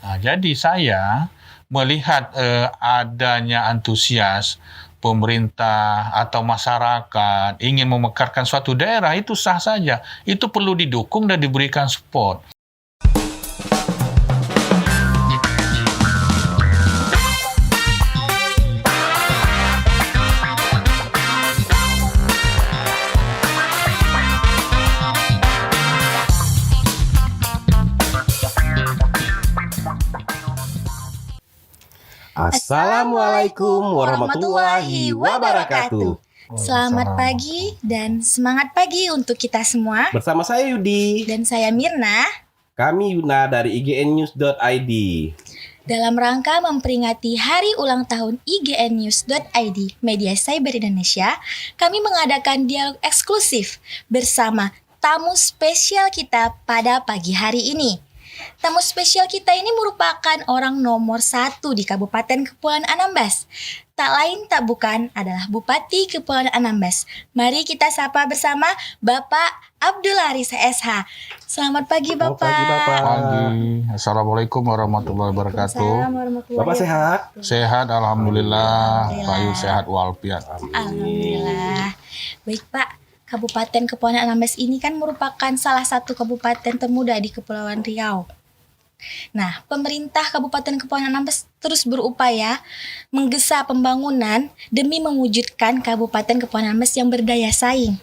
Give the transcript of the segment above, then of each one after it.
Nah, jadi saya melihat adanya antusias pemerintah atau masyarakat ingin memekarkan suatu daerah itu sah saja. Itu perlu didukung dan diberikan support. Assalamualaikum warahmatullahi wabarakatuh. Selamat pagi dan semangat pagi untuk kita semua. Bersama saya Yudi. Dan saya Mirna. Kami Yuna dari IGNnews.id. Dalam rangka memperingati Hari Ulang Tahun IGNnews.id, Media Cyber Indonesia, kami mengadakan dialog eksklusif bersama tamu spesial kita pada pagi hari ini. Tamu spesial kita ini merupakan orang nomor 1 di Kabupaten Kepulauan Anambas. Tak lain tak bukan adalah Bupati Kepulauan Anambas. Mari kita sapa bersama Bapak Abdul Haris SH. Selamat pagi Bapak. Pagi Bapak. Pagi. Assalamualaikum warahmatullahi wabarakatuh. Bapak sehat? Sehat, alhamdulillah. Pak Yu sehat walafiat. Alhamdulillah. Baik Pak, Kabupaten Kepulauan Anambas ini kan merupakan salah satu kabupaten termuda di Kepulauan Riau. Nah, pemerintah Kabupaten Kepulauan Anambas terus berupaya menggesa pembangunan demi mewujudkan Kabupaten Kepulauan Anambas yang berdaya saing.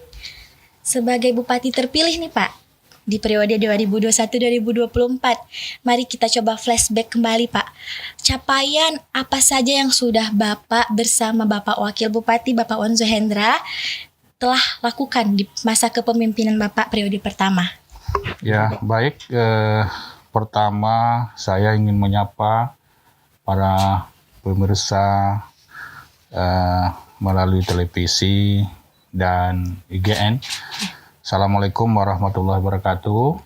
Sebagai Bupati terpilih nih Pak, di periode 2021-2024, mari kita coba flashback kembali Pak. Capaian apa saja yang sudah Bapak bersama Bapak Wakil Bupati Bapak Wanzo Hendra telah lakukan di masa kepemimpinan Bapak periode pertama? Ya, baik. Pertama, saya ingin menyapa para pemirsa melalui televisi dan IGN. Assalamualaikum warahmatullahi wabarakatuh.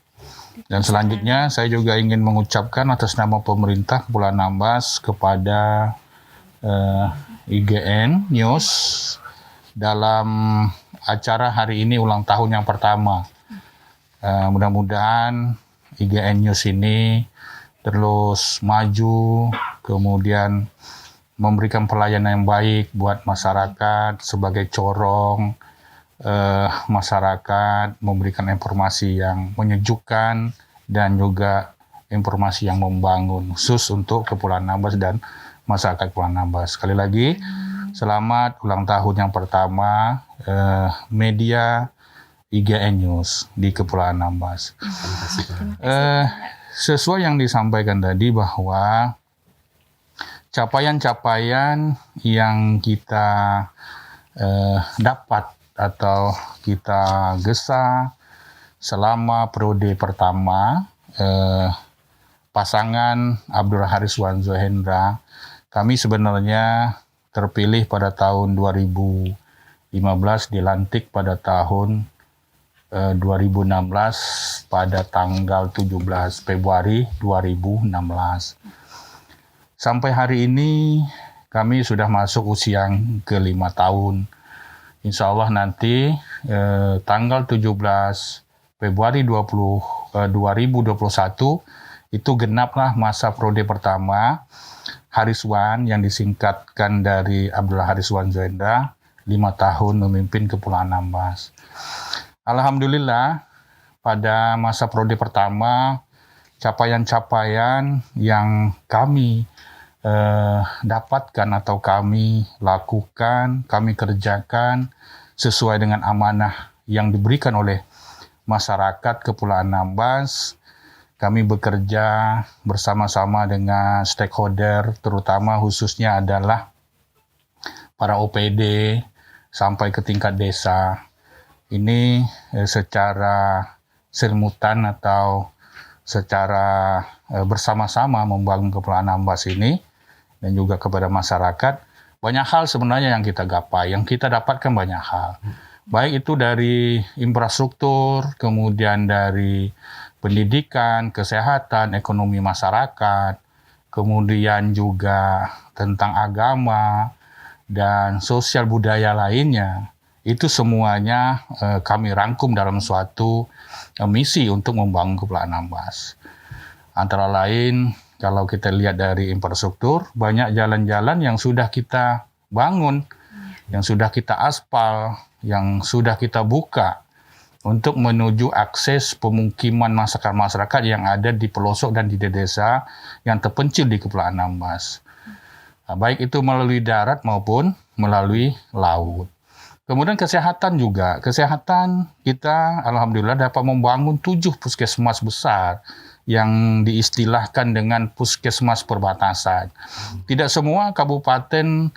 Dan selanjutnya, saya juga ingin mengucapkan atas nama pemerintah Kepulauan Anambas kepada IGN News dalam acara hari ini ulang tahun yang pertama. Mudah-mudahan IGN News ini terus maju, kemudian memberikan pelayanan yang baik buat masyarakat sebagai corong masyarakat, memberikan informasi yang menyejukkan dan juga informasi yang membangun khusus untuk Kepulauan Anambas dan masyarakat Kepulauan Anambas. Sekali lagi, selamat ulang tahun yang pertama media IGN News di Kepulauan Anambas. Sesuai yang disampaikan tadi bahwa capaian-capaian yang kita dapat atau kita gesa selama periode pertama pasangan Abdul Haris Wanzo Hendra, kami sebenarnya terpilih pada tahun 2015, dilantik pada tahun 2016 pada tanggal 17 Februari 2016. Sampai hari ini kami sudah masuk usia yang ke-5 tahun. Insya Allah nanti tanggal 17 Februari 2021 itu genaplah masa periode pertama Haris Wan yang disingkatkan dari Abdul Haris Wanzo Hendra, 5 tahun memimpin Kepulauan Anambas. Alhamdulillah, pada masa periode pertama, capaian-capaian yang kami dapatkan atau kami lakukan, kami kerjakan sesuai dengan amanah yang diberikan oleh masyarakat Kepulauan Anambas. Kami bekerja bersama-sama dengan stakeholder, terutama khususnya adalah para OPD sampai ke tingkat desa. Ini secara simultan atau secara bersama-sama membangun Kepulauan Anambas ini dan juga kepada masyarakat. Banyak hal sebenarnya yang kita gapai, yang kita dapatkan banyak hal. Baik itu dari infrastruktur, kemudian dari pendidikan, kesehatan, ekonomi masyarakat, kemudian juga tentang agama, dan sosial budaya lainnya. Itu semuanya kami rangkum dalam suatu misi untuk membangun Kepulauan Anambas. Antara lain kalau kita lihat dari infrastruktur, banyak jalan-jalan yang sudah kita bangun, yang sudah kita aspal, yang sudah kita buka untuk menuju akses pemukiman masyarakat yang ada di pelosok dan di desa yang terpencil di Kepulauan Anambas. Baik itu melalui darat maupun melalui laut. Kemudian kesehatan juga. Kesehatan kita alhamdulillah dapat membangun 7 puskesmas besar yang diistilahkan dengan puskesmas perbatasan. Tidak semua kabupaten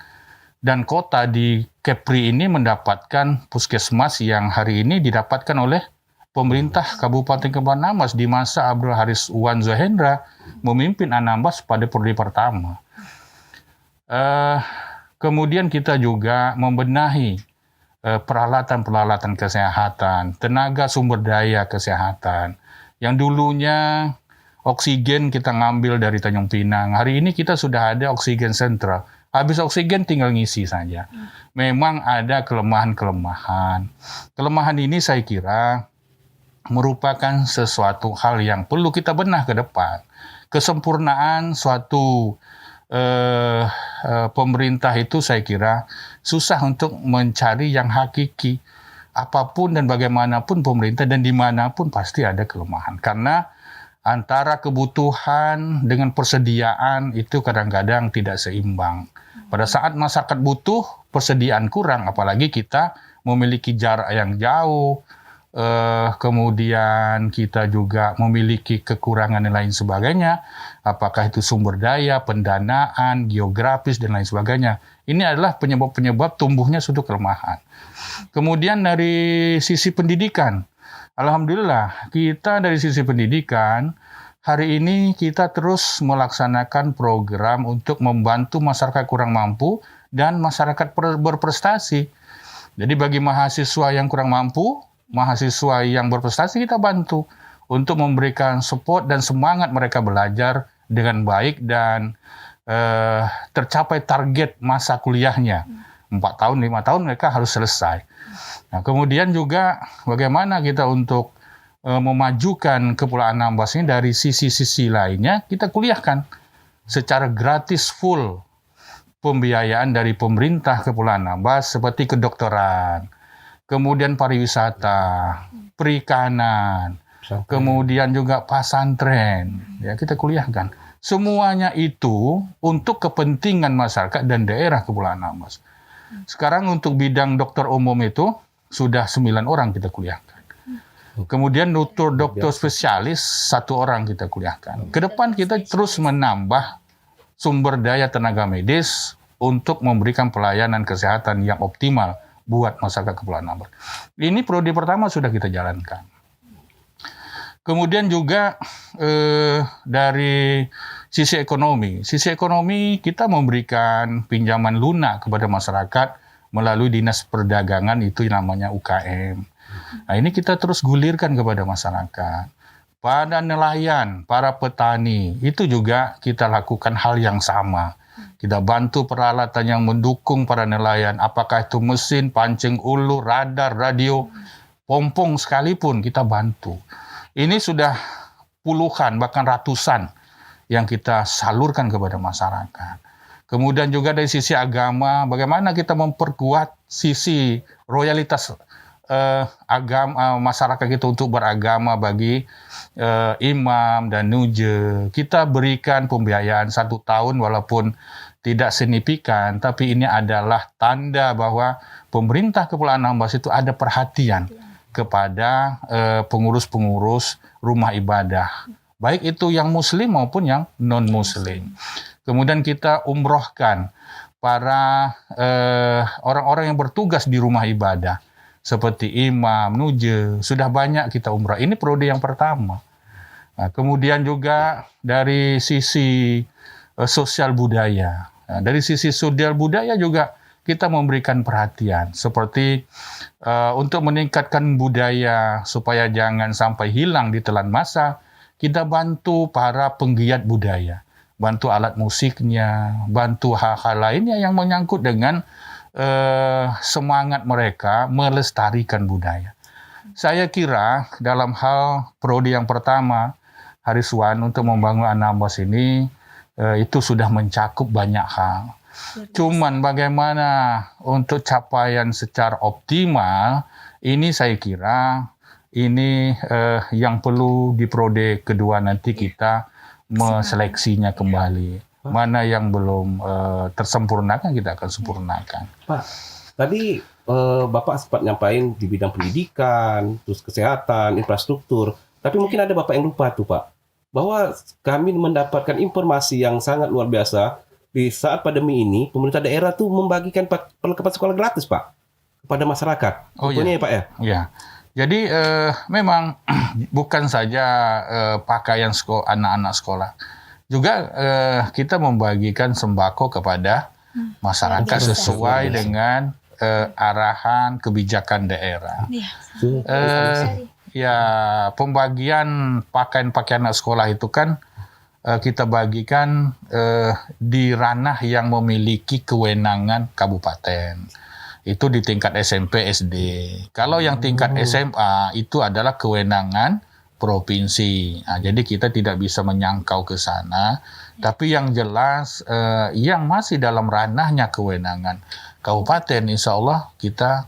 dan kota di Kepri ini mendapatkan puskesmas yang hari ini didapatkan oleh pemerintah Kabupaten Kepulauan Anambas di masa Abdul Haris Wan Zohendra memimpin Anambas pada periode pertama. Kemudian kita juga membenahi peralatan-peralatan kesehatan, tenaga sumber daya kesehatan. Yang dulunya oksigen kita ngambil dari Tanjung Pinang, hari ini kita sudah ada oksigen sentral. Habis oksigen tinggal ngisi saja. Memang ada kelemahan-kelemahan. Kelemahan ini saya kira merupakan sesuatu hal yang perlu kita benah ke depan. Kesempurnaan suatu pemerintah itu saya kira susah untuk mencari yang hakiki. Apapun dan bagaimanapun pemerintah dan dimanapun pasti ada kelemahan. Karena antara kebutuhan dengan persediaan itu kadang-kadang tidak seimbang. Pada saat masyarakat butuh, persediaan kurang. Apalagi kita memiliki jarak yang jauh, kemudian kita juga memiliki kekurangan dan lain sebagainya, apakah itu sumber daya, pendanaan, geografis, dan lain sebagainya. Ini adalah penyebab-penyebab tumbuhnya suatu kelemahan. Kemudian dari sisi pendidikan, alhamdulillah kita dari sisi pendidikan, hari ini kita terus melaksanakan program untuk membantu masyarakat kurang mampu dan masyarakat berprestasi. Jadi bagi mahasiswa yang kurang mampu, mahasiswa yang berprestasi kita bantu untuk memberikan support dan semangat mereka belajar dengan baik dan tercapai target masa kuliahnya. 4 tahun, 5 tahun mereka harus selesai. Nah, kemudian juga bagaimana kita untuk memajukan Kepulauan Anambas ini dari sisi-sisi lainnya, kita kuliahkan secara gratis full pembiayaan dari pemerintah Kepulauan Anambas seperti kedokteran, kemudian pariwisata, perikanan, kemudian juga pesantren, ya kita kuliahkan. Semuanya itu untuk kepentingan masyarakat dan daerah Kepulauan Anambas. Sekarang untuk bidang dokter umum itu sudah 9 orang kita kuliahkan. Kemudian dokter spesialis 1 orang kita kuliahkan. Kedepan kita terus menambah sumber daya tenaga medis untuk memberikan pelayanan kesehatan yang optimal buat masyarakat Kepulauan Anambas. Ini periode pertama sudah kita jalankan. Kemudian juga dari sisi ekonomi kita memberikan pinjaman lunak kepada masyarakat melalui Dinas Perdagangan itu namanya UKM. Nah ini kita terus gulirkan kepada masyarakat. Pada nelayan, para petani itu juga kita lakukan hal yang sama. Kita bantu peralatan yang mendukung para nelayan, apakah itu mesin, pancing ulu, radar, radio, pompong sekalipun kita bantu. Ini sudah puluhan bahkan ratusan yang kita salurkan kepada masyarakat. Kemudian juga dari sisi agama, bagaimana kita memperkuat sisi royalitas agama masyarakat kita untuk beragama bagi imam dan nuje. Kita berikan pembiayaan 1 tahun walaupun tidak signifikan, tapi ini adalah tanda bahwa pemerintah Kepulauan Anambas itu ada perhatian kepada pengurus-pengurus rumah ibadah, baik itu yang muslim maupun yang non-muslim. Kemudian kita umrohkan para orang-orang yang bertugas di rumah ibadah, seperti imam, nuje, sudah banyak kita umrah. Ini periode yang pertama. Nah, kemudian juga dari sisi sosial budaya. Nah, dari sisi sosial budaya juga kita memberikan perhatian, seperti untuk meningkatkan budaya supaya jangan sampai hilang di telan masa, kita bantu para penggiat budaya, bantu alat musiknya, bantu hal-hal lainnya yang menyangkut dengan semangat mereka melestarikan budaya. Saya kira dalam hal periode yang pertama, Haris Wan untuk membangun Anambas ini, itu sudah mencakup banyak hal. Cuman bagaimana untuk capaian secara optimal, ini saya kira ini yang perlu di prode kedua nanti kita meseleksinya kembali. Mana yang belum tersempurnakan kita akan sempurnakan. Pak, tadi Bapak sempat nyampain di bidang pendidikan, terus kesehatan, infrastruktur. Tapi mungkin ada Bapak yang lupa tuh Pak, bahwa kami mendapatkan informasi yang sangat luar biasa di saat pandemi ini. Pemerintah daerah tuh membagikan perlengkapan sekolah gratis Pak kepada masyarakat. Oh, Contohnya iya. ya Pak ya. Ya, jadi memang bukan saja pakaian anak-anak sekolah, juga kita membagikan sembako kepada masyarakat Biasa. sesuai dengan arahan kebijakan daerah. Iya. Ya, pembagian pakaian-pakaian anak sekolah itu kan kita bagikan di ranah yang memiliki kewenangan kabupaten. Itu di tingkat SMP, SD. Kalau yang tingkat SMA itu adalah kewenangan provinsi. Nah, jadi kita tidak bisa menyangkau ke sana. Tapi yang jelas, yang masih dalam ranahnya kewenangan kabupaten, insya Allah kita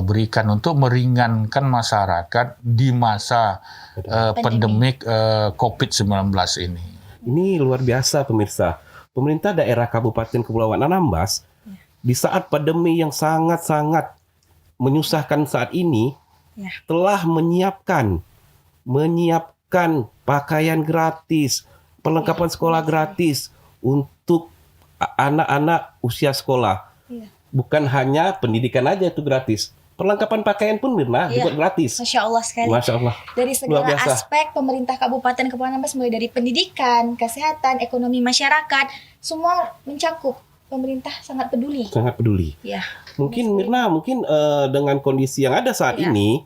berikan untuk meringankan masyarakat di masa pandemik COVID-19 ini. Ini luar biasa pemirsa. Pemerintah daerah Kabupaten Kepulauan Anambas di saat pandemi yang sangat-sangat menyusahkan saat ini telah menyiapkan pakaian gratis, perlengkapan sekolah gratis untuk anak-anak usia sekolah. Bukan hanya pendidikan aja itu gratis. Perlengkapan pakaian pun Mirna dibuat gratis. Masya Allah sekali. Masya Allah. Dari Luar segala biasa. aspek pemerintah Kabupaten Kepulauan Anambas, mulai dari pendidikan, kesehatan, ekonomi masyarakat, semua mencakup. Pemerintah sangat peduli. Sangat peduli. Ya. Mungkin Mirna, dengan kondisi yang ada saat ini,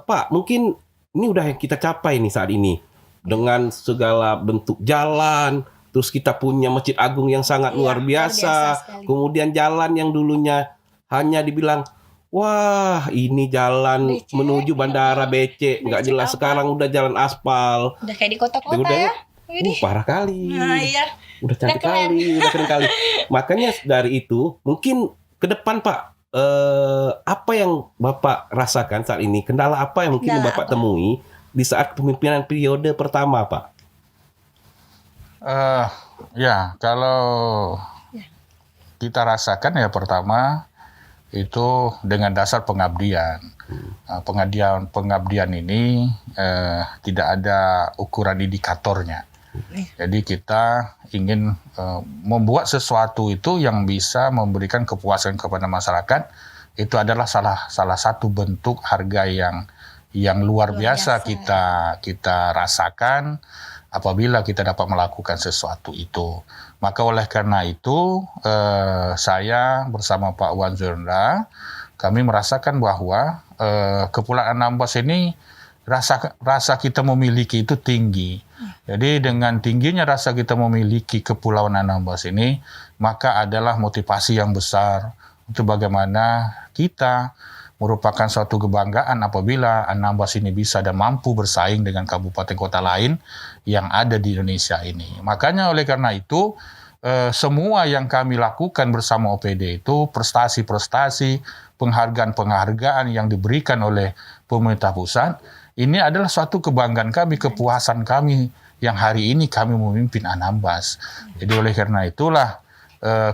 Pak, mungkin ini udah yang kita capai nih saat ini. Dengan segala bentuk jalan, terus kita punya Masjid Agung yang sangat luar biasa. sekali. Kemudian jalan yang dulunya hanya dibilang, wah ini jalan becek, menuju bandara becek, nggak becek jelas. apa? Sekarang udah jalan aspal. Udah kayak di kota-kota Udah ya. Widih. Parah kali. Nah, iya. Udah cantik Udah keren. kali, udah keren kali. Makanya dari itu, mungkin ke depan Pak, apa yang Bapak rasakan saat ini? Kendala apa yang mungkin Kendala Bapak apa? temui di saat kepemimpinan periode pertama, Pak? Ya, kalau kita rasakan ya pertama itu dengan dasar pengabdian. Pengabdian ini tidak ada ukuran indikatornya. Jadi kita ingin membuat sesuatu itu yang bisa memberikan kepuasan kepada masyarakat. Itu adalah salah satu bentuk harga yang luar biasa kita rasakan apabila kita dapat melakukan sesuatu itu. Maka oleh karena itu saya bersama Pak Wan Zurendra, kami merasakan bahwa Kepulauan Anambas ini rasa kita memiliki itu tinggi. Jadi dengan tingginya rasa kita memiliki Kepulauan Anambas ini, maka adalah motivasi yang besar untuk bagaimana kita merupakan suatu kebanggaan apabila Anambas ini bisa dan mampu bersaing dengan kabupaten kota lain yang ada di Indonesia ini. Makanya oleh karena itu semua yang kami lakukan bersama OPD itu prestasi-prestasi, penghargaan-penghargaan yang diberikan oleh pemerintah pusat, ini adalah suatu kebanggaan kami, kepuasan kami yang hari ini kami memimpin Anambas. Jadi oleh karena itulah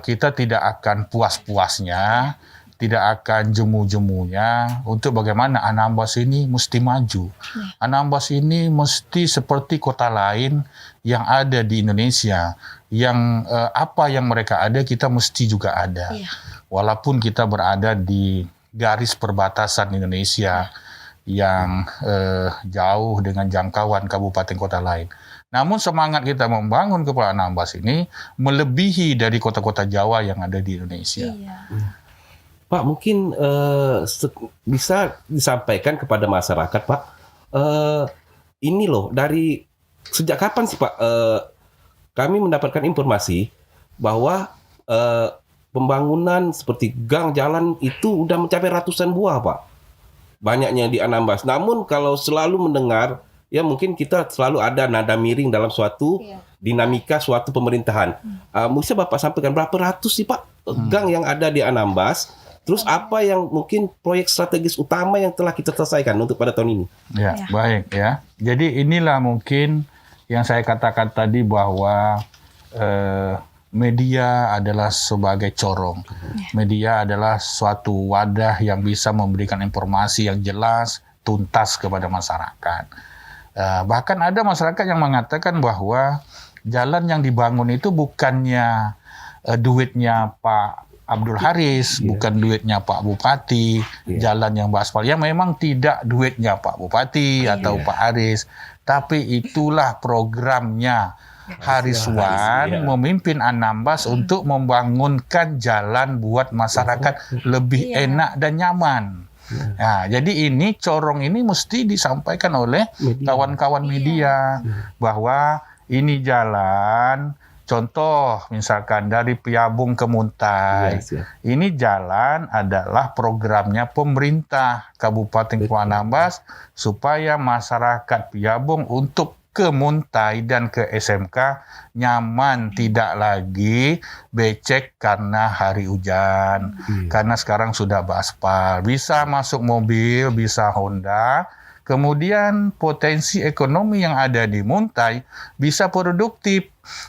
kita tidak akan puas-puasnya, tidak akan jemu-jemunya untuk bagaimana Anambas ini mesti maju. Anambas ini mesti seperti kota lain yang ada di Indonesia, yang apa yang mereka ada kita mesti juga ada. Walaupun kita berada di garis perbatasan Indonesia yang jauh dengan jangkauan kabupaten kota lain. Namun semangat kita membangun Kepulauan Anambas ini melebihi dari kota-kota Jawa yang ada di Indonesia. Pak, mungkin bisa disampaikan kepada masyarakat, Pak. Ini loh, dari sejak kapan sih, Pak? Kami mendapatkan informasi bahwa pembangunan seperti gang, jalan itu udah mencapai ratusan buah, Pak. Banyaknya di Anambas. Namun kalau selalu mendengar ya mungkin kita selalu ada nada miring dalam suatu dinamika suatu pemerintahan. Bisa Bapak sampaikan berapa ratus sih Pak gang yang ada di Anambas? Terus apa yang mungkin proyek strategis utama yang telah kita selesaikan untuk pada tahun ini? Ya, baik ya. Jadi inilah mungkin yang saya katakan tadi bahwa media adalah sebagai corong. Media adalah suatu wadah yang bisa memberikan informasi yang jelas, tuntas kepada masyarakat. Bahkan ada masyarakat yang mengatakan bahwa jalan yang dibangun itu bukannya duitnya Pak Abdul Haris, bukan duitnya Pak Bupati, jalan yang beraspal. Ya memang tidak duitnya Pak Bupati atau Pak Haris, tapi itulah programnya Hariswan memimpin Anambas untuk membangunkan jalan buat masyarakat lebih enak dan nyaman. Nah, jadi ini corong ini mesti disampaikan oleh kawan-kawan media bahwa ini jalan. Contoh misalkan dari Piabung ke Muntai, ini jalan adalah programnya pemerintah Kabupaten Kepulauan Anambas supaya masyarakat Piabung untuk ke Muntai dan ke SMK nyaman, tidak lagi becek karena hari hujan, karena sekarang sudah beraspal, bisa masuk mobil, bisa Honda. Kemudian potensi ekonomi yang ada di Muntai bisa produktif.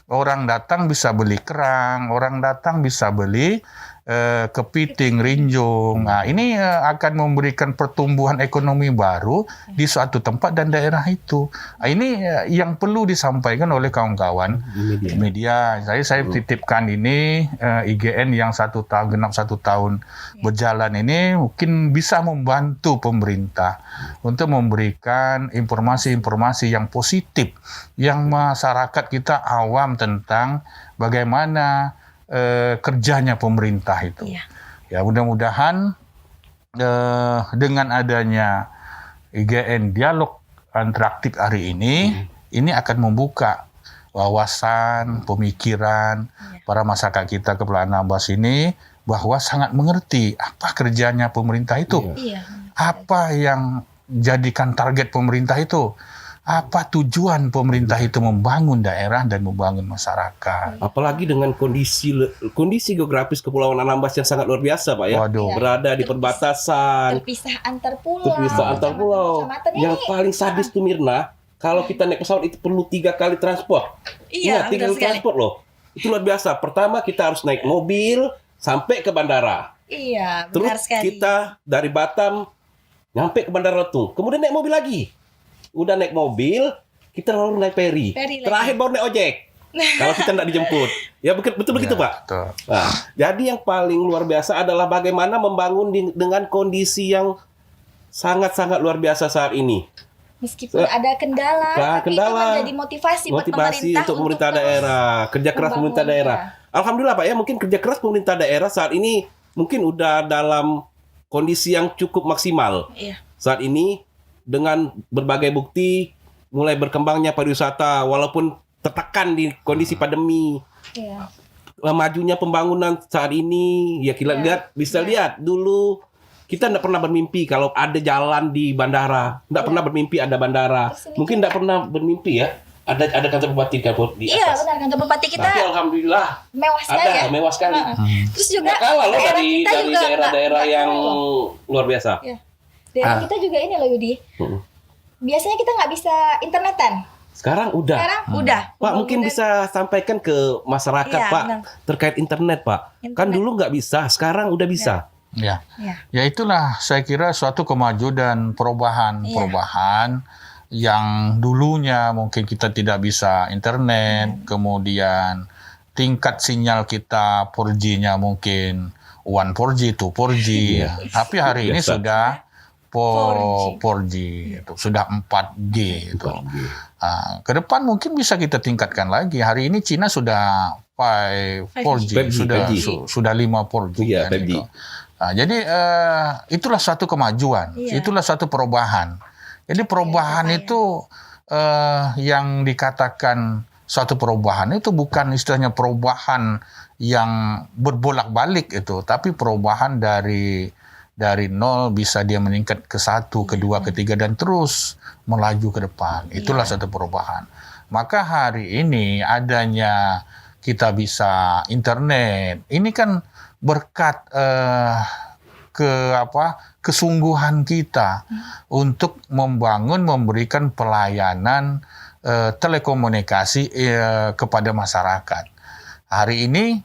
Orang datang bisa beli kerang, orang datang bisa beli kepiting, rinjung. Nah, ini akan memberikan pertumbuhan ekonomi baru di suatu tempat dan daerah itu. Nah, ini yang perlu disampaikan oleh kawan-kawan media. Saya titipkan ini IGN yang genap 1 tahun berjalan ini mungkin bisa membantu pemerintah untuk memberikan informasi-informasi yang positif yang masyarakat kita awam tentang bagaimana kerjanya pemerintah itu. Ya mudah-mudahan dengan adanya IGN dialog interaktif hari ini akan membuka wawasan, pemikiran para masyarakat kita Kepulauan Anambas ini bahwa sangat mengerti apa kerjanya pemerintah itu, apa yang jadikan target pemerintah itu. Apa tujuan pemerintah itu membangun daerah dan membangun masyarakat. Apalagi dengan kondisi geografis Kepulauan Anambas yang sangat luar biasa, Pak ya. Berada di perbatasan, terpisah antar pulau. Yang paling sadis tuh Mirna, kalau kita naik pesawat itu perlu 3 kali transport. Iya, 3 kali transport loh. Itu luar biasa. Pertama kita harus naik mobil sampai ke bandara. Iya, benar sekali. Terus kita dari Batam nyampe ke Bandara Letung. Kemudian naik mobil lagi. Udah naik mobil, kita lalu naik feri. Terakhir baru naik ojek. Kalau kita tidak dijemput. Ya betul begitu, Pak. Betul. Nah, jadi yang paling luar biasa adalah bagaimana membangun dengan kondisi yang sangat-sangat luar biasa saat ini. Meskipun ada kendala, tapi itu menjadi motivasi buat untuk pemerintah daerah, kerja keras pemerintah daerah. Alhamdulillah Pak ya, mungkin kerja keras pemerintah daerah saat ini mungkin udah dalam kondisi yang cukup maksimal. Saat ini dengan berbagai bukti mulai berkembangnya pariwisata walaupun tertekan di kondisi pandemi. Majunya pembangunan saat ini ya kita lihat dulu kita tidak pernah bermimpi kalau ada jalan di bandara, tidak pernah bermimpi ada bandara. Mungkin tidak pernah bermimpi ya ada kantor bupati di atas. Iya benar, kantor bupati kita. Tapi alhamdulillah mewah sekali. Terus juga kalah loh dari daerah-daerah yang luar biasa. Daerah kita juga ini loh Yudi. Biasanya kita nggak bisa internetan. Sekarang udah. Pak mungkin bisa sampaikan ke masyarakat Pak terkait internet Pak. Kan dulu nggak bisa, sekarang udah bisa. Ya itulah saya kira suatu kemajuan dan perubahan yang dulunya mungkin kita tidak bisa internet, kemudian tingkat sinyal kita 4G-nya mungkin 1 4G, 2 4G, tapi hari ini sudah 4G itu sudah 4G itu. Ke depan mungkin bisa kita tingkatkan lagi. Hari ini Cina sudah 4G, sudah 5 4G. Gitu. Nah, jadi itulah satu kemajuan, itulah satu perubahan. Jadi perubahan itu yang dikatakan suatu perubahan itu bukan istilahnya perubahan yang berbolak-balik itu, tapi perubahan dari dari nol bisa dia meningkat ke 1, ke 2, ke 3 dan terus melaju ke depan. Itulah satu perubahan. Maka hari ini adanya kita bisa internet. Ini kan berkat kesungguhan kita untuk memberikan pelayanan telekomunikasi kepada masyarakat. Hari ini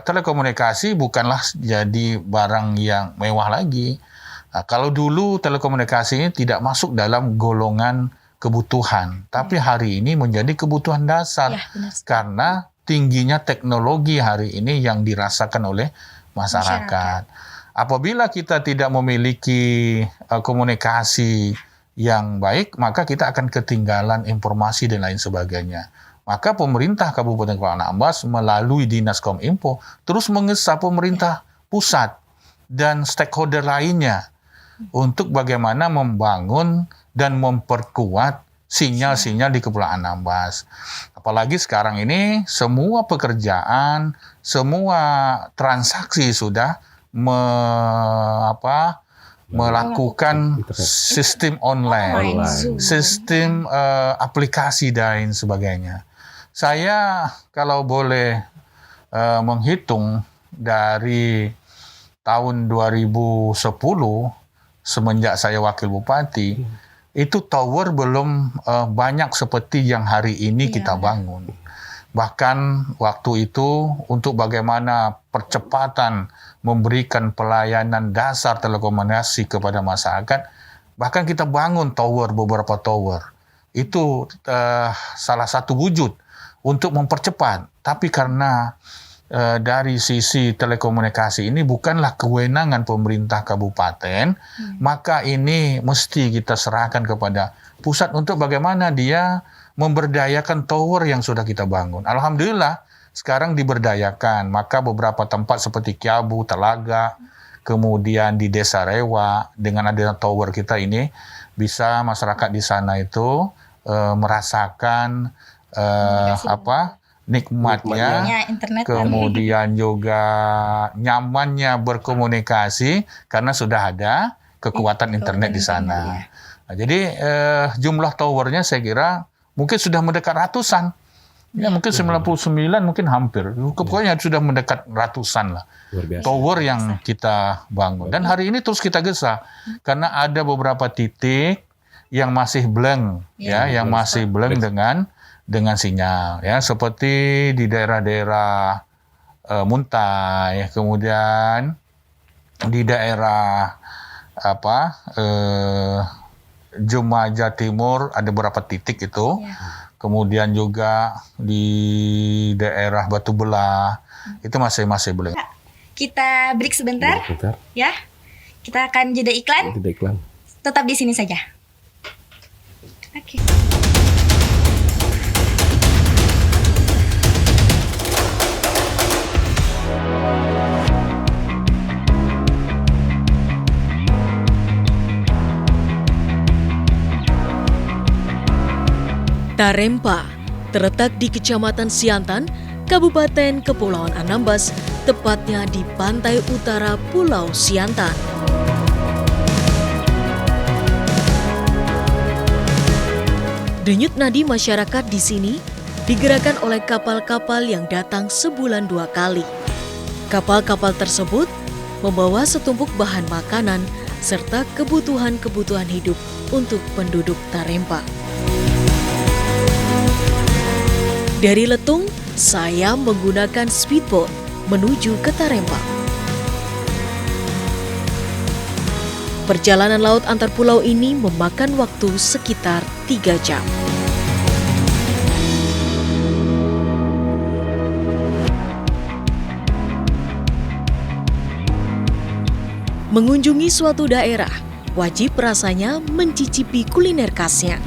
telekomunikasi bukanlah jadi barang yang mewah lagi. Nah, kalau dulu telekomunikasi ini tidak masuk dalam golongan kebutuhan, tapi hari ini menjadi kebutuhan dasar karena tingginya teknologi hari ini yang dirasakan oleh masyarakat. Apabila kita tidak memiliki komunikasi yang baik, maka kita akan ketinggalan informasi dan lain sebagainya. Maka pemerintah Kabupaten Kepulauan Anambas melalui Dinas Kominfo terus mengesah pemerintah pusat dan stakeholder lainnya untuk bagaimana membangun dan memperkuat sinyal-sinyal di Kepulauan Anambas. Apalagi sekarang ini semua pekerjaan, semua transaksi sudah melakukan sistem online, sistem aplikasi dan sebagainya. Saya kalau boleh menghitung dari tahun 2010 semenjak saya wakil bupati, itu tower belum banyak seperti yang hari ini kita bangun. Bahkan waktu itu untuk bagaimana percepatan memberikan pelayanan dasar telekomunikasi kepada masyarakat, bahkan kita bangun beberapa tower. Itu salah satu wujud untuk mempercepat. Tapi karena dari sisi telekomunikasi ini bukanlah kewenangan pemerintah kabupaten, maka ini mesti kita serahkan kepada pusat untuk bagaimana dia memberdayakan tower yang sudah kita bangun. Alhamdulillah sekarang diberdayakan, maka beberapa tempat seperti Kiabu, Telaga, kemudian di Desa Rewa, dengan adanya tower kita ini, bisa masyarakat di sana itu merasakan nikmatnya internet, kemudian juga nyamannya berkomunikasi karena sudah ada kekuatan internet di sana. Nah, jadi jumlah towernya saya kira mungkin sudah mendekat ratusan. Ya mungkin 99 mungkin hampir. Pokoknya sudah mendekat ratusan lah tower yang kita bangun. Dan hari ini terus kita gesah karena ada beberapa titik yang masih blank yang masih blank dengan sinyal ya, seperti di daerah-daerah Muntai, kemudian di daerah Jumaja Timur ada beberapa titik itu. Kemudian juga di daerah Batu Belah itu masih belum. Kita break sebentar. Ya. Kita akan jeda iklan. Tetap di sini saja. Oke. Tarempa terletak di Kecamatan Siantan, Kabupaten Kepulauan Anambas, tepatnya di pantai utara Pulau Siantan. Denyut nadi masyarakat di sini digerakkan oleh kapal-kapal yang datang sebulan 2 kali. Kapal-kapal tersebut membawa setumpuk bahan makanan serta kebutuhan-kebutuhan hidup untuk penduduk Tarempa. Dari Letung, saya menggunakan speedboat menuju ke Tarempa. Perjalanan laut antar pulau ini memakan waktu sekitar 3 jam. Mengunjungi suatu daerah, wajib rasanya mencicipi kuliner khasnya.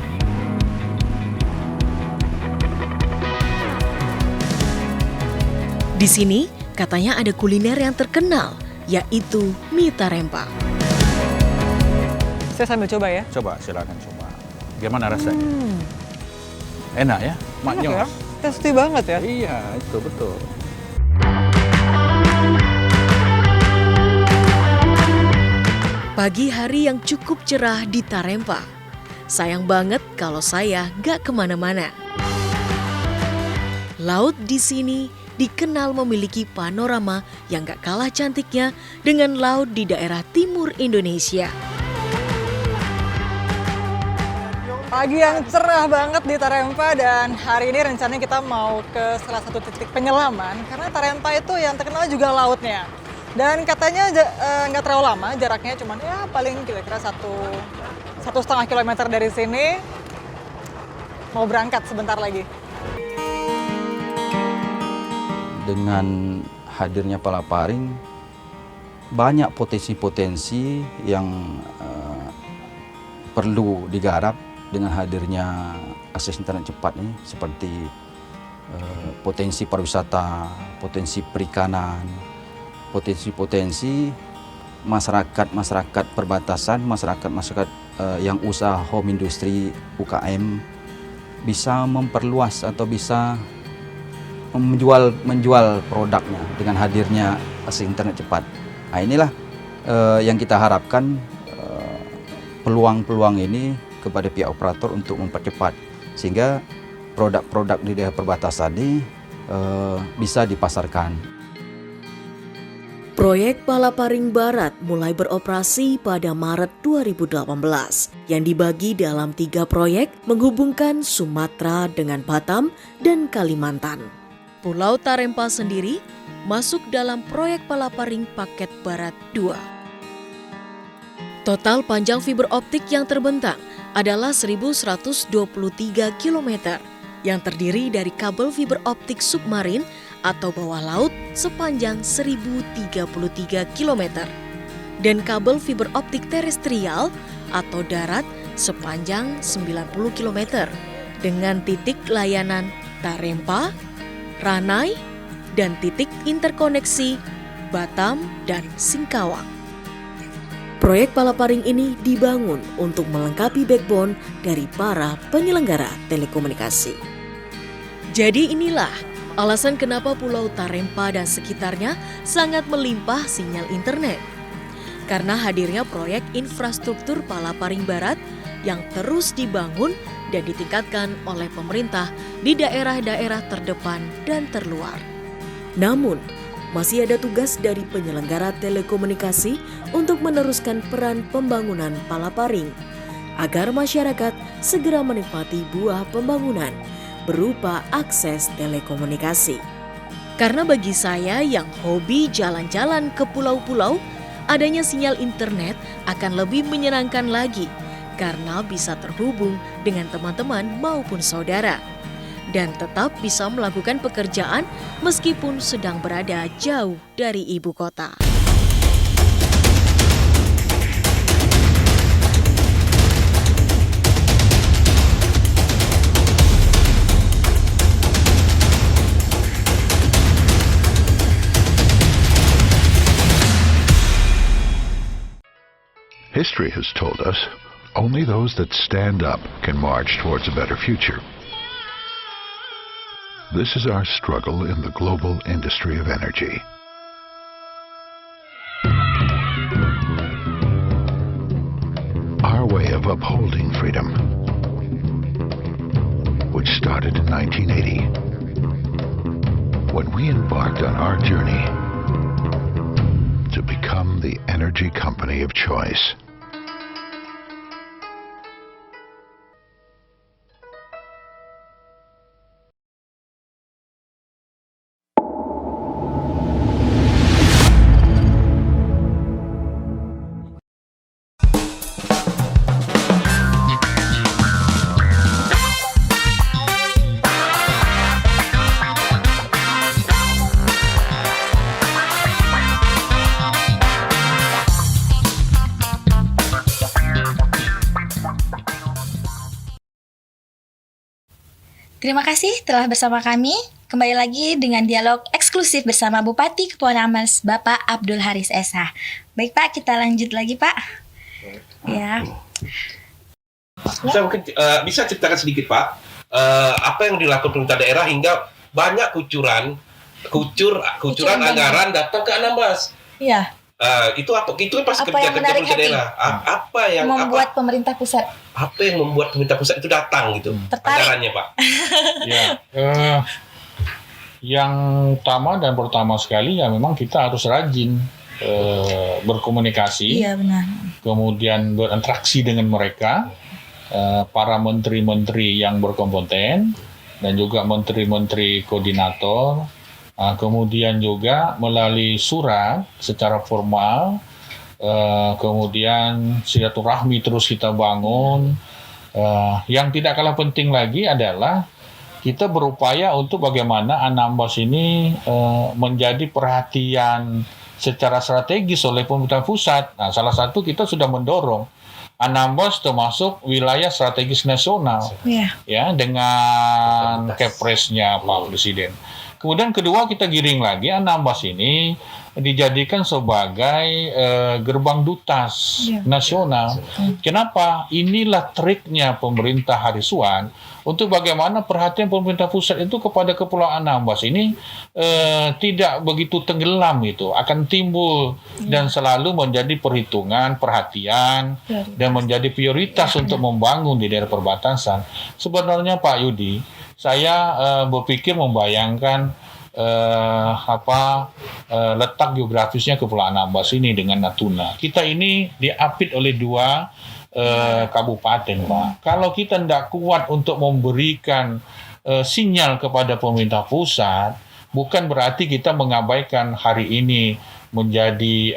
Di sini katanya ada kuliner yang terkenal, yaitu mie Tarempa. Saya sambil coba ya. Coba, silakan coba. Gimana rasanya? Enak ya? Enak ya? Tasty banget ya? Iya, itu betul. Pagi hari yang cukup cerah di Tarempa. Sayang banget kalau saya gak kemana-mana. Laut di sini dikenal memiliki panorama yang gak kalah cantiknya dengan laut di daerah timur Indonesia. Pagi yang cerah banget di Tarempa dan hari ini rencananya kita mau ke salah satu titik penyelaman karena Tarempa itu yang terkenal juga lautnya. Dan katanya nggak terlalu lama jaraknya, cuman ya paling kira-kira 1,5 kilometer dari sini. Mau berangkat sebentar lagi. Dengan hadirnya Palaparing, banyak potensi-potensi yang perlu digarap dengan hadirnya akses internet cepat ini, seperti potensi pariwisata, potensi perikanan, potensi-potensi masyarakat perbatasan, masyarakat yang usaha home industry UKM bisa memperluas atau bisa menjual produknya dengan hadirnya akses internet cepat. Nah, inilah yang kita harapkan, peluang-peluang ini kepada pihak operator untuk mempercepat sehingga produk-produk di daerah perbatasan ini bisa dipasarkan. Proyek Palaparing Barat mulai beroperasi pada Maret 2018 yang dibagi dalam 3 proyek menghubungkan Sumatera dengan Batam dan Kalimantan. Pulau Tarempa sendiri masuk dalam proyek Palaparing Paket Barat 2. Total panjang fiber optik yang terbentang adalah 1.123 km yang terdiri dari kabel fiber optik submarin atau bawah laut sepanjang 1.033 km dan kabel fiber optik terestrial atau darat sepanjang 90 km dengan titik layanan Tarempa, Ranai, dan titik interkoneksi Batam dan Singkawang. Proyek Palaparing ini dibangun untuk melengkapi backbone dari para penyelenggara telekomunikasi. Jadi inilah alasan kenapa Pulau Tarempa dan sekitarnya sangat melimpah sinyal internet. Karena hadirnya proyek infrastruktur Palaparing Barat yang terus dibangun dan ditingkatkan oleh pemerintah di daerah-daerah terdepan dan terluar. Namun, masih ada tugas dari penyelenggara telekomunikasi untuk meneruskan peran pembangunan Palaparing agar masyarakat segera menikmati buah pembangunan berupa akses telekomunikasi. Karena bagi saya yang hobi jalan-jalan ke pulau-pulau, adanya sinyal internet akan lebih menyenangkan lagi karena bisa terhubung dengan teman-teman maupun saudara dan tetap bisa melakukan pekerjaan meskipun sedang berada jauh dari ibu kota. History has told us only those that stand up can march towards a better future. This is our struggle in the global industry of energy. Our way of upholding freedom, which started in 1980, when we embarked on our journey to become the energy company of choice. Terima kasih telah bersama kami. Kembali lagi dengan dialog eksklusif bersama Bupati Kepulauan Amas, Bapak Abdul Haris SH. Baik Pak, kita lanjut lagi Pak. Ya. Bisa ceritakan sedikit Pak, apa yang dilakukan pemerintah daerah hingga banyak kucuran anggaran datang ke Anambas. Iya. Itu apa? Itu kan pasti Apa yang kerja menarik pemerintah hati? daerah. Apa yang Membuat pemerintah pusat apa yang membuat pemerintah pusat itu datang gitu? tertarik. Anggarannya, Pak. Ya, yang pertama sekali ya memang kita harus rajin berkomunikasi, Iya benar. kemudian berinteraksi dengan mereka, para menteri-menteri yang berkompeten dan juga menteri-menteri koordinator, kemudian juga melalui surat secara formal, kemudian silaturahmi terus kita bangun. Yang tidak kalah penting lagi adalah kita berupaya untuk bagaimana Anambas ini menjadi perhatian secara strategis oleh pemerintah pusat. Nah, salah satu kita sudah mendorong Anambas termasuk wilayah strategis nasional, Iya. ya, dengan Kepresnya Pak Presiden. Kemudian kedua kita giring lagi Anambas ini dijadikan sebagai gerbang dutas nasional. Kenapa? Inilah triknya pemerintah Hariswan untuk bagaimana perhatian pemerintah pusat itu kepada Kepulauan Anambas ini tidak begitu tenggelam itu, akan timbul dan selalu menjadi perhitungan, perhatian dan menjadi prioritas untuk membangun di daerah perbatasan. Sebenarnya Pak Yudi, saya berpikir membayangkan letak geografisnya Kepulauan Anambas ini dengan Natuna. Kita ini diapit oleh dua kabupaten, Pak. Kalau kita tidak kuat untuk memberikan sinyal kepada pemerintah pusat, bukan berarti kita mengabaikan hari ini menjadi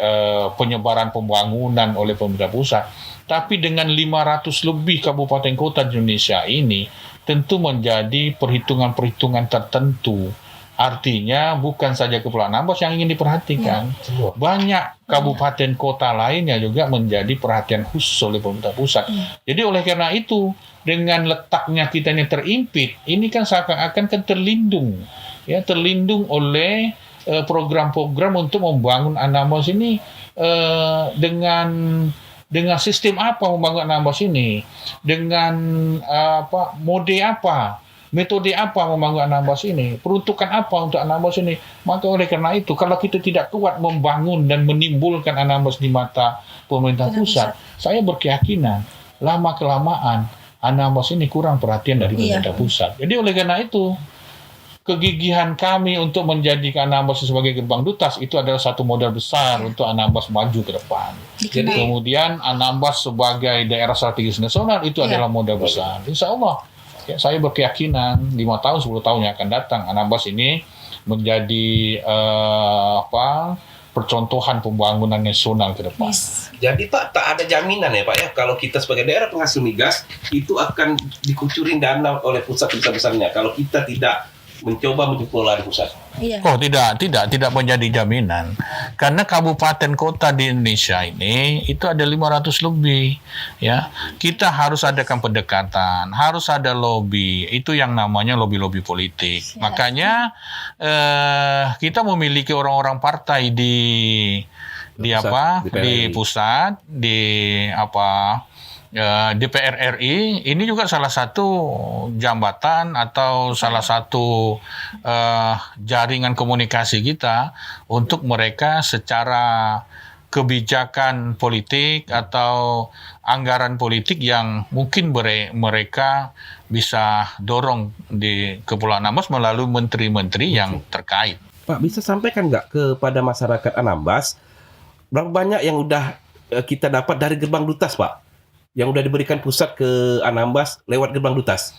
penyebaran pembangunan oleh pemerintah pusat. Tapi dengan 500 lebih kabupaten kota di Indonesia ini, tentu menjadi perhitungan-perhitungan tertentu. Artinya bukan saja Kepulauan Anambas yang ingin diperhatikan. Banyak kabupaten kota lainnya juga menjadi perhatian khusus oleh pemerintah pusat. Jadi oleh karena itu, dengan letaknya kita ini terimpit, ini kan seakan-akan kan terlindung. Ya, terlindung oleh program-program untuk membangun Anambas ini dengan sistem apa membangun Anambas ini? Dengan mode apa? Metode apa membangun Anambas ini? Peruntukan apa untuk Anambas ini? Maka oleh karena itu, kalau kita tidak kuat membangun dan menimbulkan Anambas di mata pemerintah pusat, saya berkeyakinan lama-kelamaan Anambas ini kurang perhatian dari pemerintah pusat. Jadi oleh karena itu, kegigihan kami untuk menjadikan Anambas sebagai gerbang dutas itu adalah satu modal besar untuk Anambas maju ke depan. Jadi kemudian Anambas sebagai daerah strategis nasional itu adalah modal besar. Insya Allah, ya, saya berkeyakinan 5 tahun, 10 tahun yang akan datang Anambas ini menjadi percontohan pembangunan nasional ke depan. Jadi Pak, tak ada jaminan ya Pak ya, kalau kita sebagai daerah penghasil migas itu akan dikucurin dana oleh pusat besar-besarnya kalau kita tidak mencoba mengelola di pusat. Oh tidak menjadi jaminan, karena kabupaten kota di Indonesia ini itu ada 500 lebih, ya. Kita harus adakan pendekatan, harus ada lobby, itu yang namanya lobby politik. Makanya kita memiliki orang-orang partai di pusat, DPR RI ini juga salah satu jambatan atau salah satu jaringan komunikasi kita untuk mereka secara kebijakan politik atau anggaran politik yang mungkin mereka bisa dorong di Kepulauan Anambas melalui menteri-menteri yang terkait. Pak, bisa sampaikan nggak kepada masyarakat Anambas berapa banyak yang udah kita dapat dari gerbang dutas, Pak? Yang udah diberikan pusat ke Anambas lewat gerbang dutas.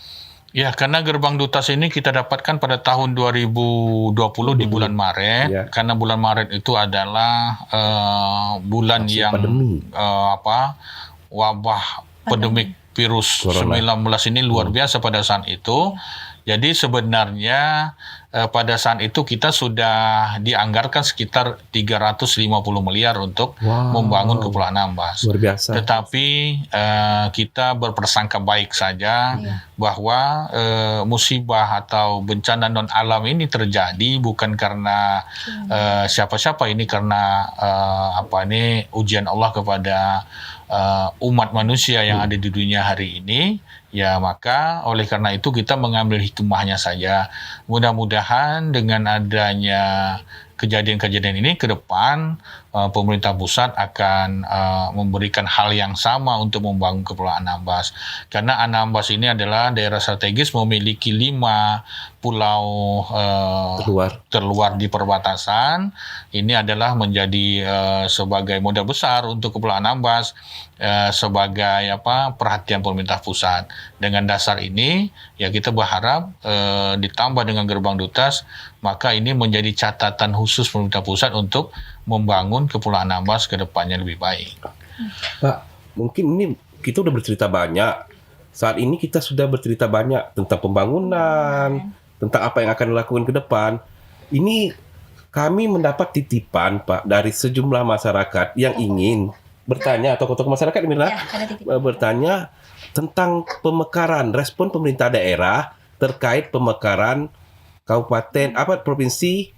Ya, karena gerbang dutas ini kita dapatkan pada tahun 2020 di bulan Maret, karena bulan Maret itu adalah bulan masih yang pandemi. Wabah pandemik virus Corona. 19 ini luar biasa pada saat itu. Jadi sebenarnya pada saat itu kita sudah dianggarkan sekitar 350 miliar untuk membangun Kepulauan Anambas. Luar biasa. Tetapi kita berprasangka baik saja bahwa musibah atau bencana non alam ini terjadi bukan karena siapa-siapa, ini karena ujian Allah kepada umat manusia yang ada di dunia hari ini. Ya, maka oleh karena itu kita mengambil hikmahnya saja. Mudah-mudahan dengan adanya kejadian-kejadian ini ke depan pemerintah pusat akan memberikan hal yang sama untuk membangun Kepulauan Anambas. Karena Anambas ini adalah daerah strategis, memiliki 5 pulau terluar di perbatasan. Ini adalah menjadi sebagai modal besar untuk Kepulauan Anambas sebagai perhatian pemerintah pusat. Dengan dasar ini ya kita berharap ditambah dengan gerbang Dutas, maka ini menjadi catatan khusus pemerintah pusat untuk membangun Kepulauan Anambas ke depannya lebih baik. Pak, mungkin ini kita udah bercerita banyak. Saat ini kita sudah bercerita banyak tentang pembangunan, tentang apa yang akan dilakukan ke depan. Ini kami mendapat titipan, Pak, dari sejumlah masyarakat yang ingin bertanya, atau tokoh masyarakat, Mirna, bertanya tentang pemekaran, respon pemerintah daerah terkait pemekaran kabupaten provinsi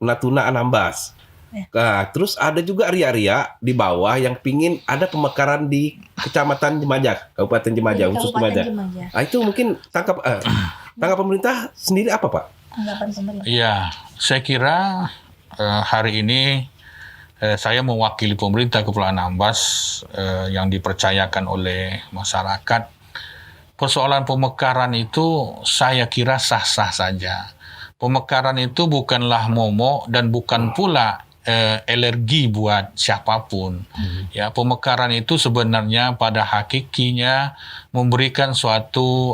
Natuna Anambas. Nah, terus ada juga ria-ria di bawah yang pingin ada pemekaran di Kecamatan Jemajak, Kabupaten Jemajak, khusus Jemajak. Nah, itu mungkin tangkap pemerintah sendiri apa, Pak? Anggapan pemerintah. Iya, saya kira hari ini saya mewakili pemerintah Kepulauan Anambas yang dipercayakan oleh masyarakat. Persoalan pemekaran itu saya kira sah-sah saja. Pemekaran itu bukanlah momok dan bukan pula alergi buat siapapun. Ya, pemekaran itu sebenarnya pada hakikinya memberikan suatu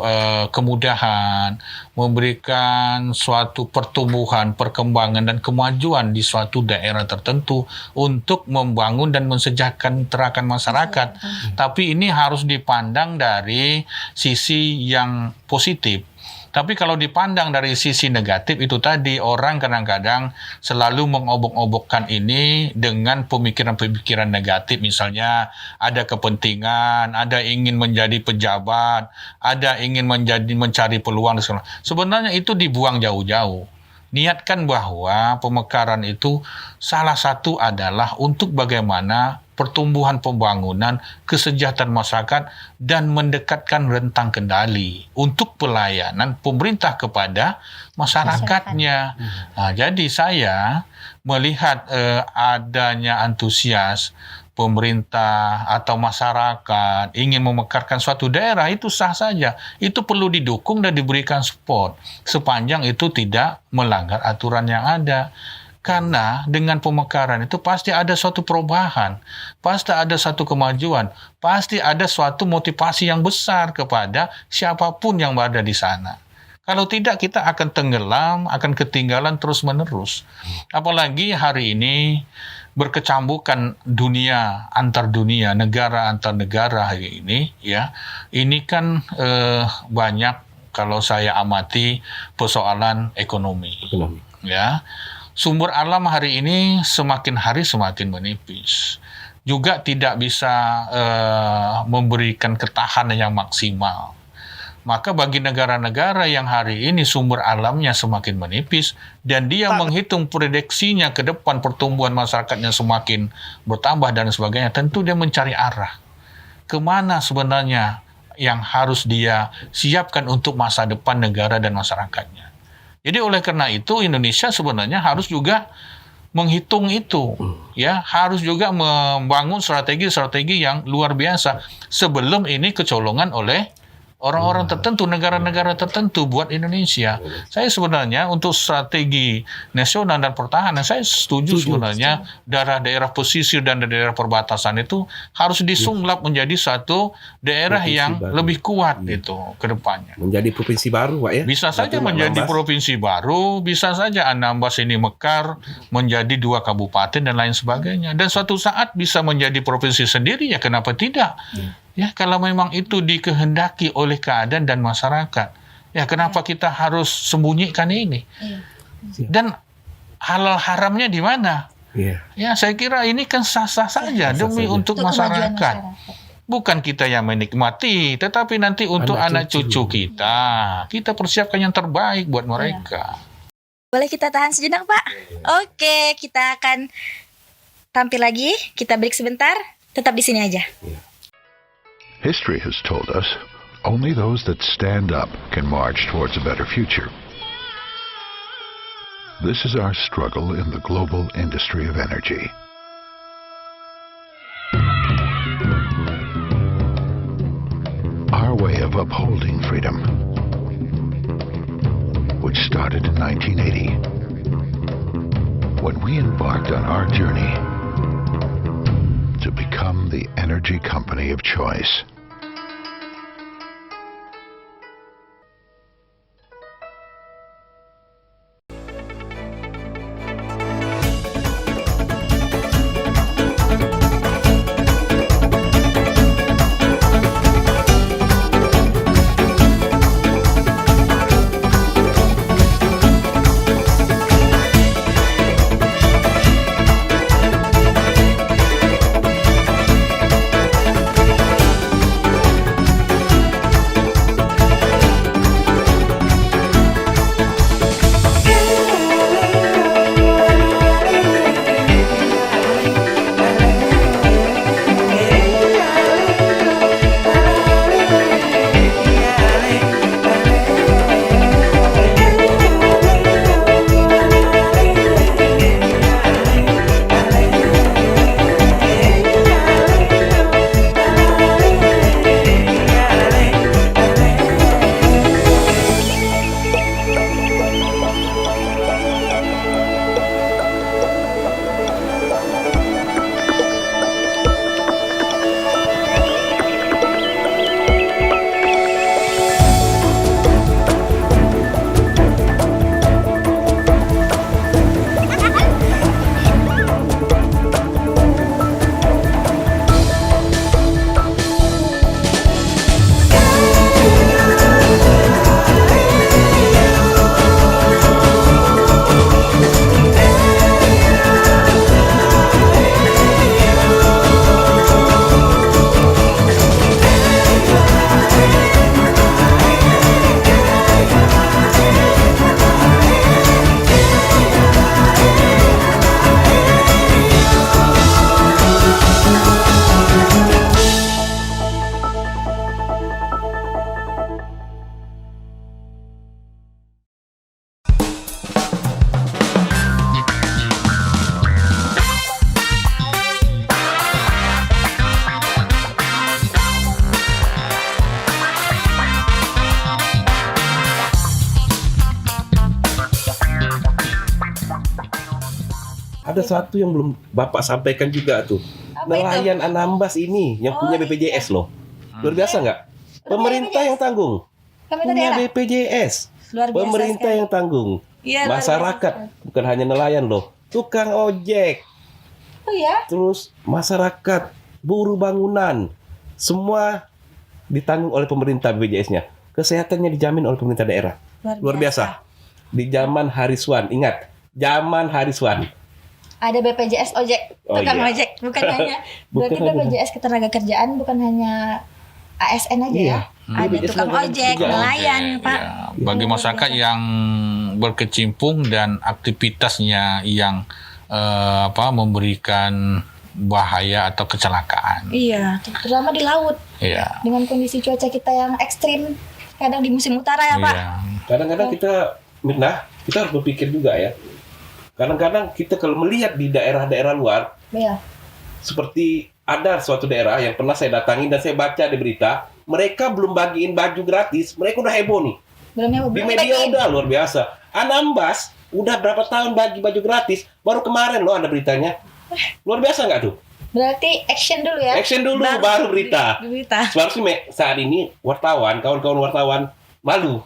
kemudahan, memberikan suatu pertumbuhan, perkembangan dan kemajuan di suatu daerah tertentu untuk membangun dan mensejahterakan masyarakat. Tapi ini harus dipandang dari sisi yang positif. Tapi kalau dipandang dari sisi negatif itu tadi, orang kadang-kadang selalu mengobok-obokkan ini dengan pemikiran-pemikiran negatif. Misalnya ada kepentingan, ada ingin menjadi pejabat, ada ingin mencari peluang. Sebenarnya itu dibuang jauh-jauh. Niatkan bahwa pemekaran itu salah satu adalah untuk bagaimana pertumbuhan pembangunan, kesejahteraan masyarakat, dan mendekatkan rentang kendali untuk pelayanan pemerintah kepada masyarakatnya. Nah, jadi saya melihat adanya antusias pemerintah atau masyarakat ingin memekarkan suatu daerah, itu sah saja. Itu perlu didukung dan diberikan support sepanjang itu tidak melanggar aturan yang ada. Karena dengan pemekaran itu pasti ada suatu perubahan, pasti ada suatu kemajuan, pasti ada suatu motivasi yang besar kepada siapapun yang berada di sana. Kalau tidak, kita akan tenggelam, akan ketinggalan terus-menerus. Apalagi hari ini berkecambukan dunia antar dunia, negara antar negara hari ini, ya. Ini kan banyak kalau saya amati persoalan ekonomi. Ya. Sumber alam hari ini semakin hari semakin menipis. Juga tidak bisa memberikan ketahanan yang maksimal. Maka bagi negara-negara yang hari ini sumber alamnya semakin menipis dan dia menghitung prediksinya ke depan pertumbuhan masyarakatnya semakin bertambah dan sebagainya, tentu dia mencari arah. Kemana sebenarnya yang harus dia siapkan untuk masa depan negara dan masyarakatnya. Jadi oleh karena itu Indonesia sebenarnya harus juga menghitung itu, ya, harus juga membangun strategi-strategi yang luar biasa sebelum ini kecolongan oleh orang-orang tertentu, negara-negara tertentu buat Indonesia. Saya sebenarnya untuk strategi nasional dan pertahanan, saya setuju sebenarnya daerah-daerah pesisir dan daerah perbatasan itu harus disunglap menjadi satu daerah provinsi yang baru, lebih kuat itu ke depannya. Menjadi provinsi baru, Pak, ya? Bisa saja menjadi provinsi baru, bisa saja Anambas ini mekar menjadi 2 kabupaten dan lain sebagainya. Dan suatu saat bisa menjadi provinsi sendiri, ya kenapa tidak? Ya, kalau memang itu dikehendaki oleh keadaan dan masyarakat, ya kenapa kita harus sembunyikan ini? Dan halal haramnya di mana? Ya, saya kira ini kan sah-sah saja demi untuk masyarakat. Bukan kita yang menikmati, tetapi nanti untuk anak cucu kita persiapkan yang terbaik buat mereka. Boleh kita tahan sejenak, Pak? Oke, kita akan tampil lagi. Kita break sebentar. Tetap di sini aja. History has told us only those that stand up can march towards a better future. This is our struggle in the global industry of energy. Our way of upholding freedom, which started in 1980, when we embarked on our journey to become the energy company of choice. Ada satu yang belum Bapak sampaikan juga tuh. Apa Nelayan Anambas ini yang punya BPJS loh. Luar biasa nggak? Pemerintah yang tanggung. Pemerintah Punya daerah. BPJS. Luar biasa Pemerintah sekali. yang tanggung. Iya, luar biasa Masyarakat, sekali. bukan hanya nelayan loh. Tukang ojek, Oh ya? terus masyarakat, buruh bangunan, semua ditanggung oleh pemerintah BPJS-nya. Kesehatannya dijamin oleh pemerintah daerah. Luar biasa. Di zaman Hariswan, ingat, zaman Hariswan. Ada BPJS ojek, Oh, tukang iya. ojek, bukan hanya. Bukan Berarti hanya. BPJS ketenagakerjaan bukan hanya ASN aja Iya. ya. Ada BPJS tukang tenaga ojek, kerjaan. nelayan, Pak. Ya, bagi masyarakat yang berkecimpung dan aktivitasnya yang memberikan bahaya atau kecelakaan. Iya, terutama di laut Iya. dengan kondisi cuaca kita yang ekstrim, kadang di musim utara ya, Pak. Iya. Kadang-kadang kita, Mirna, kita harus berpikir juga ya. Kadang-kadang kita kalau melihat di daerah-daerah luar, Iya. seperti ada suatu daerah yang pernah saya datangi dan saya baca di berita, mereka belum bagiin baju gratis, mereka udah heboh nih. Belum ya, Di belum media bagiin. udah luar biasa. Anambas udah berapa tahun bagi baju gratis, baru kemarin loh ada beritanya. Luar biasa nggak tuh? Berarti action dulu ya. Action dulu, baru berita. Di berita. Seharusnya saat ini wartawan, kawan-kawan wartawan malu.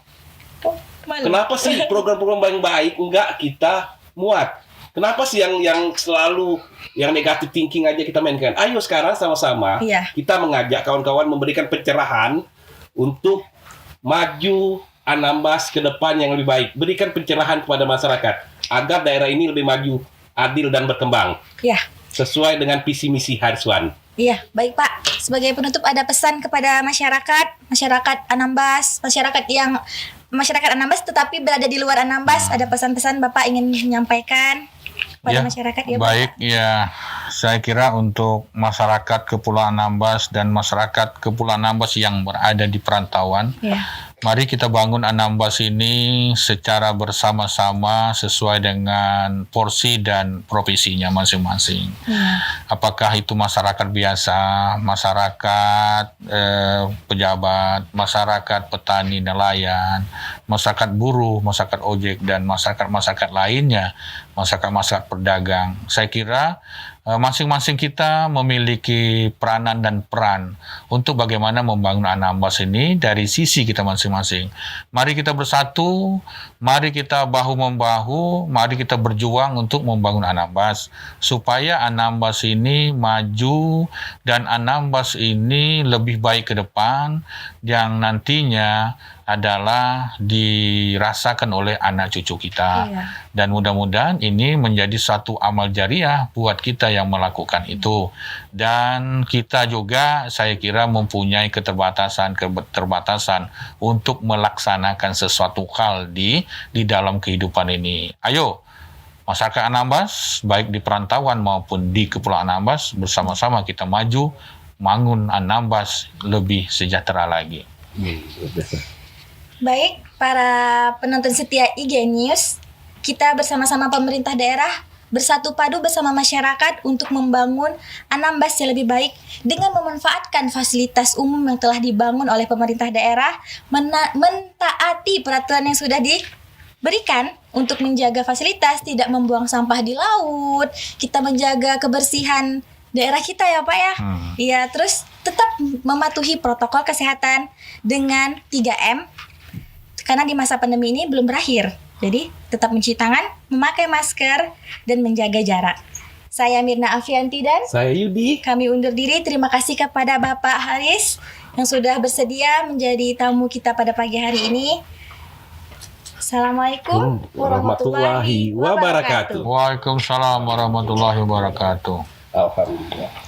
Oh, malu. Kenapa sih program-program yang baik enggak kita muat? Kenapa sih yang selalu yang negatif thinking aja kita mainkan? Ayo sekarang sama-sama Iya. kita mengajak kawan-kawan memberikan pencerahan untuk maju Anambas ke depan yang lebih baik. Berikan pencerahan kepada masyarakat agar daerah ini lebih maju, adil dan berkembang Iya. sesuai dengan visi misi Hariswan. Iya, baik Pak. Sebagai penutup ada pesan kepada masyarakat Anambas, masyarakat Anambas tetapi berada di luar Anambas, ada pesan-pesan Bapak ingin menyampaikan kepada Ya, masyarakat ya, Pak? baik ya, saya kira untuk masyarakat Kepulauan Anambas dan masyarakat Kepulauan Anambas yang berada di perantauan, Iya. Mari kita bangun Anambas ini secara bersama-sama sesuai dengan porsi dan profesinya masing-masing. Apakah itu masyarakat biasa, masyarakat pejabat, masyarakat petani nelayan, masyarakat buruh, masyarakat ojek, dan masyarakat-masyarakat lainnya, masyarakat-masyarakat pedagang. Saya kira masing-masing kita memiliki peranan dan peran untuk bagaimana membangun Anambas ini dari sisi kita masing-masing. Mari kita bersatu, mari kita bahu-membahu, mari kita berjuang untuk membangun Anambas supaya Anambas ini maju dan Anambas ini lebih baik ke depan yang nantinya adalah dirasakan oleh anak cucu kita. Dan mudah-mudahan ini menjadi suatu amal jariah buat kita yang melakukan itu. Dan kita juga saya kira mempunyai keterbatasan untuk melaksanakan sesuatu hal di dalam kehidupan ini. Ayo, masyarakat Anambas, baik di perantauan maupun di Kepulauan Anambas, bersama-sama kita maju, bangun Anambas lebih sejahtera lagi. Baik, para penonton setia IG News, kita bersama-sama pemerintah daerah bersatu padu bersama masyarakat untuk membangun Anambas yang lebih baik dengan memanfaatkan fasilitas umum yang telah dibangun oleh pemerintah daerah, mentaati peraturan yang sudah diberikan untuk menjaga fasilitas, tidak membuang sampah di laut, kita menjaga kebersihan daerah kita ya Pak ya. Iya, terus tetap mematuhi protokol kesehatan dengan 3M. Karena di masa pandemi ini belum berakhir. Jadi tetap mencuci tangan, memakai masker, dan menjaga jarak. Saya Mirna Afianti dan Saya Yudi. kami undur diri. Terima kasih kepada Bapak Haris yang sudah bersedia menjadi tamu kita pada pagi hari ini. Assalamualaikum warahmatullahi wabarakatuh. Waalaikumsalam warahmatullahi wabarakatuh. Alhamdulillah.